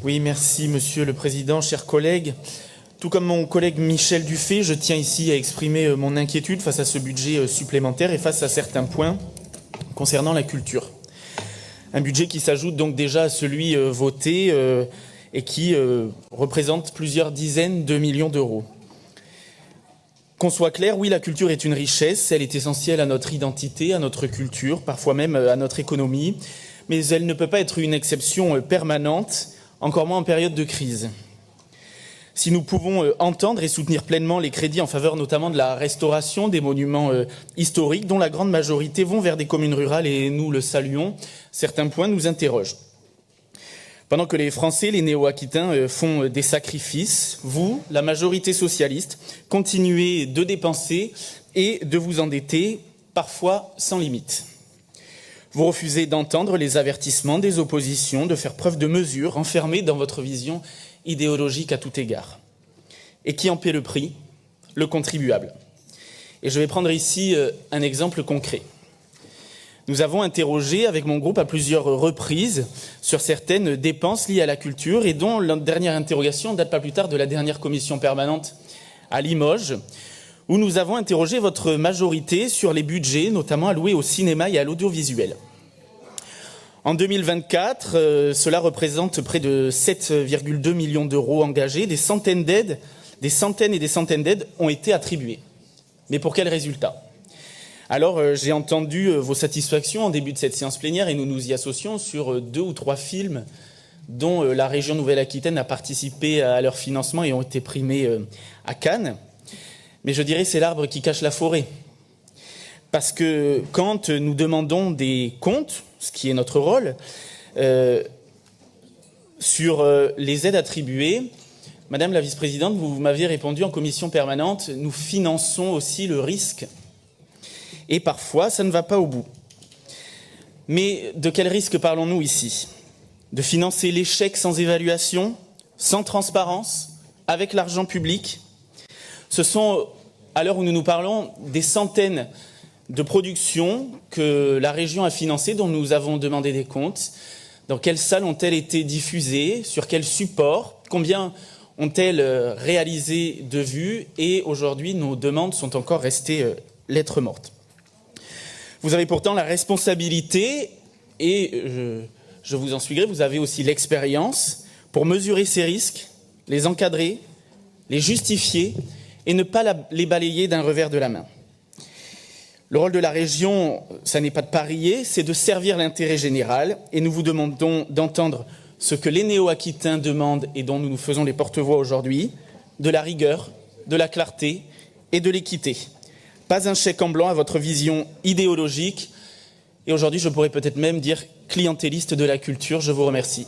Oui, merci Monsieur le Président, chers collègues. Tout comme mon collègue Michel Dufay, je tiens ici à exprimer mon inquiétude face à ce budget supplémentaire et face à certains points concernant la culture. Un budget qui s'ajoute donc déjà à celui voté et qui représente plusieurs dizaines de millions d'euros. Qu'on soit clair, oui, la culture est une richesse, elle est essentielle à notre identité, à notre culture, parfois même à notre économie, mais elle ne peut pas être une exception permanente, encore moins en période de crise. Si nous pouvons entendre et soutenir pleinement les crédits en faveur notamment de la restauration des monuments historiques, dont la grande majorité vont vers des communes rurales et nous le saluons, certains points nous interrogent. Pendant que les Français, les Néo-Aquitains font des sacrifices, vous, la majorité socialiste, continuez de dépenser et de vous endetter, parfois sans limite. Vous refusez d'entendre les avertissements des oppositions, de faire preuve de mesure, enfermées dans votre vision idéologique à tout égard. Et qui en paie le prix? Le contribuable. Et je vais prendre ici un exemple concret. Nous avons interrogé avec mon groupe à plusieurs reprises sur certaines dépenses liées à la culture et dont la dernière interrogation date pas plus tard de la dernière commission permanente à Limoges, où nous avons interrogé votre majorité sur les budgets, notamment alloués au cinéma et à l'audiovisuel. En 2024, cela représente près de 7,2 millions d'euros engagés. Des centaines et des centaines d'aides ont été attribuées. Mais pour quel résultat ? Alors, j'ai entendu vos satisfactions en début de cette séance plénière et nous nous y associons sur 2 ou 3 films dont la région Nouvelle-Aquitaine a participé à leur financement et ont été primés à Cannes. Mais je dirais c'est l'arbre qui cache la forêt. Parce que quand nous demandons des comptes, ce qui est notre rôle, sur les aides attribuées, Madame la vice-présidente, vous m'aviez répondu en commission permanente, nous finançons aussi le risque. Et parfois, ça ne va pas au bout. Mais de quel risque parlons-nous ici? De financer l'échec sans évaluation, sans transparence, avec l'argent public? Ce sont, à l'heure où nous nous parlons, des centaines de productions que la région a financées, dont nous avons demandé des comptes. Dans quelles salles ont-elles été diffusées? Sur quel support? Combien ont-elles réalisé de vues? Et aujourd'hui, nos demandes sont encore restées lettres mortes. Vous avez pourtant la responsabilité, et je vous en suis gré, vous avez aussi l'expérience pour mesurer ces risques, les encadrer, les justifier et ne pas les balayer d'un revers de la main. Le rôle de la région, ça n'est pas de parier, c'est de servir l'intérêt général et nous vous demandons d'entendre ce que les Néo-Aquitains demandent et dont nous nous faisons les porte-voix aujourd'hui, de la rigueur, de la clarté et de l'équité. Pas un chèque en blanc à votre vision idéologique et aujourd'hui je pourrais peut-être même dire clientéliste de la culture. Je vous remercie.